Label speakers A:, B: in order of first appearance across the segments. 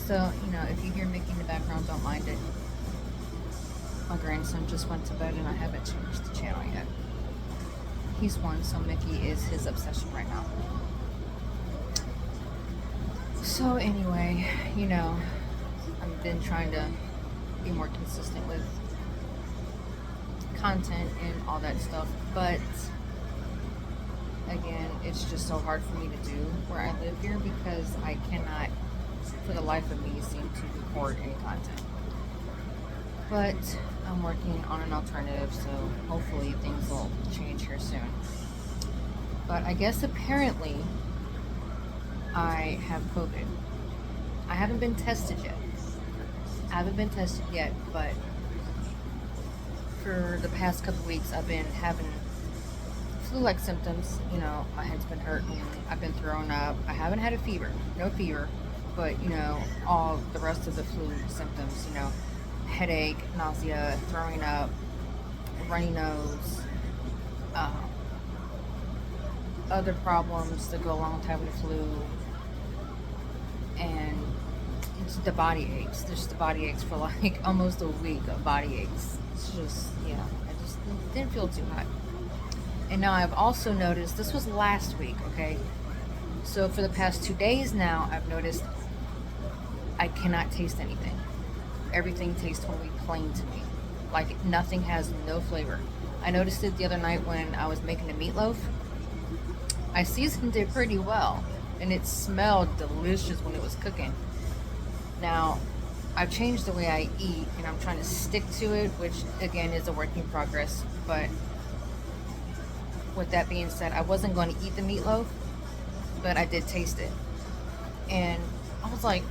A: So, if you hear Mickey in the background, don't mind it. My grandson just went to bed and I haven't changed the channel yet. He's one, so Mickey is his obsession right now. So, anyway, I've been trying to be more consistent with content and all that stuff, but again, it's just so hard for me to do where I live here because I cannot, for the life of me, seem to record any content. But I'm working on an alternative, so hopefully things will change here soon. But I guess apparently I have COVID. I haven't been tested yet. But for the past couple weeks, I've been having flu-like symptoms. My head's been hurting. I've been throwing up. I haven't had a fever, no fever, but all the rest of the flu symptoms. Headache, nausea, throwing up, runny nose, other problems that go along with having the flu, and it's the body aches. There's the body aches for like almost a week of body aches. It's just, I just didn't feel too hot. And now I've also noticed, this was last week, okay? So for the past 2 days now, I've noticed I cannot taste anything. Everything tastes totally plain to me. Like nothing has no flavor. I noticed it the other night when I was making the meatloaf. I seasoned it pretty well and it smelled delicious when it was cooking. Now, I've changed the way I eat and I'm trying to stick to it, which again is a work in progress. But with that being said, I wasn't going to eat the meatloaf, but I did taste it. And I was like,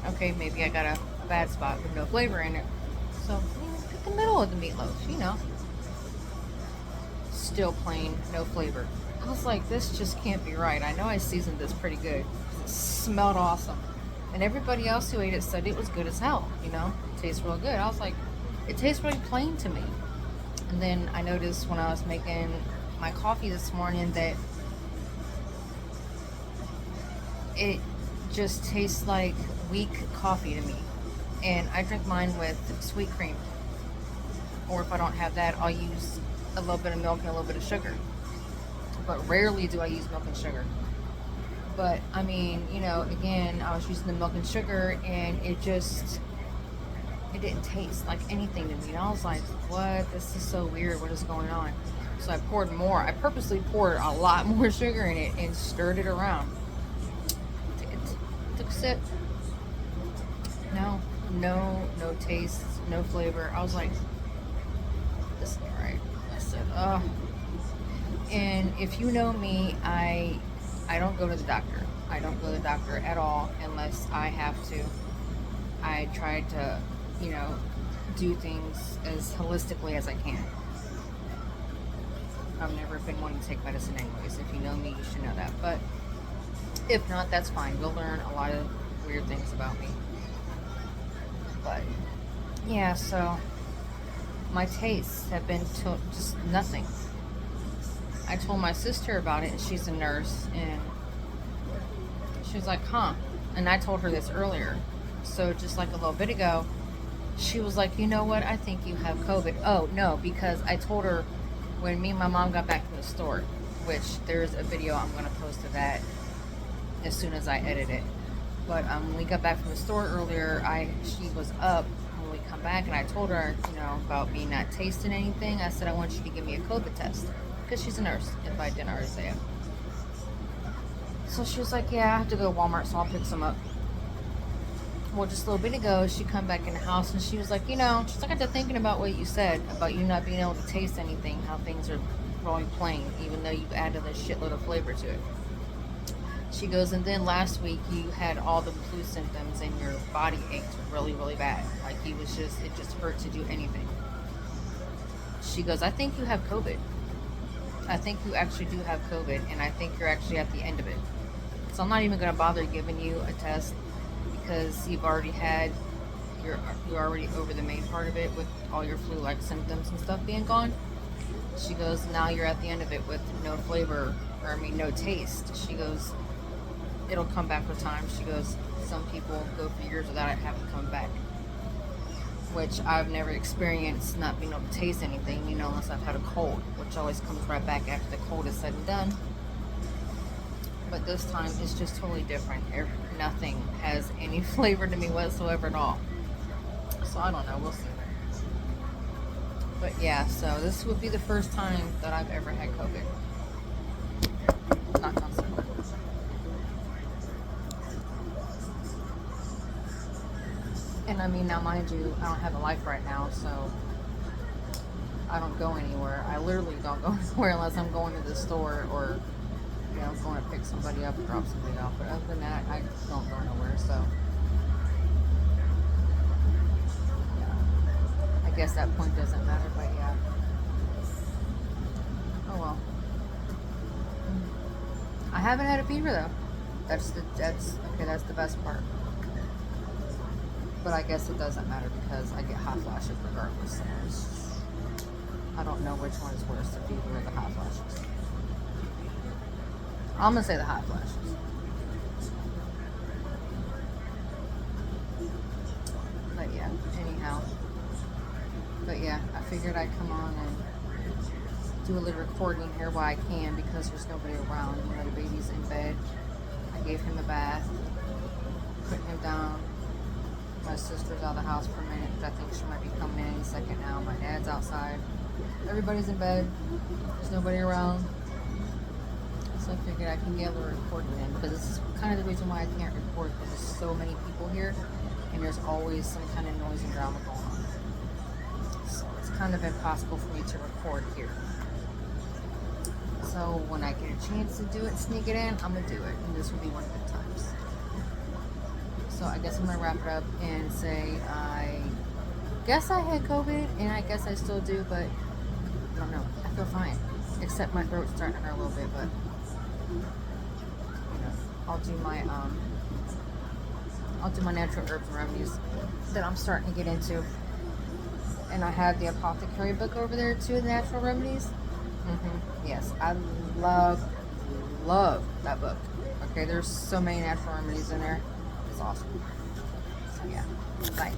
A: okay, maybe I got a bad spot with no flavor in it. So, pick the middle of the meatloaf, Still plain, no flavor. I was like, this just can't be right. I know I seasoned this pretty good. It smelled awesome. And everybody else who ate it said it was good as hell, It tastes real good. I was like, it tastes really plain to me. And then I noticed when I was making my coffee this morning that it just tastes like weak coffee to me. And I drink mine with sweet cream. Or if I don't have that, I'll use a little bit of milk and a little bit of sugar. But rarely do I use milk and sugar. But I mean, again, I was using the milk and sugar and it didn't taste like anything to me. And I was like, what? This is so weird. What is going on? So I poured more. I purposely poured a lot more sugar in it and stirred it around. Took a sip. No taste, no flavor. I was like, this ain't right. I said, oh. And if you know me, I don't go to the doctor. I don't go to the doctor at all unless I have to. I try to, do things as holistically as I can. I've never been one to take medicine anyways. If you know me, you should know that. But if not, that's fine. You'll learn a lot of weird things about me. But yeah, so my tastes have been just nothing. I told my sister about it, and she's a nurse, and she was like, huh. And I told her this earlier. So just like a little bit ago, she was like, you know what? I think you have COVID. Oh, no, because I told her when me and my mom got back from the store, which there's a video I'm going to post of that as soon as I edit it. But when we got back from the store earlier, she was up when we come back, and I told her, about me not tasting anything. I said, I want you to give me a COVID test, because she's a nurse, if I didn't already say it. So she was like, yeah, I have to go to Walmart, so I'll pick some up. Well, just a little bit ago, she come back in the house, and she was like, she's like, I got to thinking about what you said, about you not being able to taste anything, how things are really plain, even though you've added a shitload of flavor to it. She goes, and then last week you had all the flu symptoms and your body ached really, really bad. Like it just hurt to do anything. She goes, I think you have COVID. I think you actually do have COVID, and I think you're actually at the end of it. So I'm not even going to bother giving you a test because you've already you're already over the main part of it with all your flu-like symptoms and stuff being gone. She goes, now you're at the end of it with no flavor, no taste. She goes, it'll come back with time. She goes, some people go for years without it having come back, which I've never experienced not being able to taste anything, you know, unless I've had a cold, which always comes right back after the cold is said and done. But this time it's just totally different. Nothing has any flavor to me whatsoever at all. So I don't know, we'll see. But yeah, so this would be the first time that I've ever had COVID. Knock on wood. And I mean, now mind you, I don't have a life right now, so I don't go anywhere. I literally don't go anywhere unless I'm going to the store or, you know, going to pick somebody up or drop somebody off. But other than that, I don't go nowhere, so yeah. I guess that point doesn't matter, but yeah. Oh well. I haven't had a fever though. That's the best part. But I guess it doesn't matter because I get hot flashes regardless. So I don't know which one is worse, the fever or the hot flashes. I'm gonna say the hot flashes. But yeah, anyhow. But yeah, I figured I'd come on and do a little recording here while I can because there's nobody around. You know, the baby's in bed. I gave him a bath, put him down. My sister's out of the house for a minute. I think she might be coming in any second now. My dad's outside. Everybody's in bed. There's nobody around. So I figured I can get a little recording in because this is kind of the reason why I can't record because there's so many people here and there's always some kind of noise and drama going on. So it's kind of impossible for me to record here. So when I get a chance to do it, sneak it in, I'm going to do it. And this will be one of the times. So I guess I'm going to wrap it up and say I guess I had COVID and I guess I still do, but I don't know. I feel fine. Except my throat's starting to hurt a little bit, but you know, I'll do my natural herbs and remedies that I'm starting to get into. And I have the apothecary book over there too, the natural remedies. Yes, I love that book. Okay, there's so many natural remedies in there. It's awesome. So yeah, bye.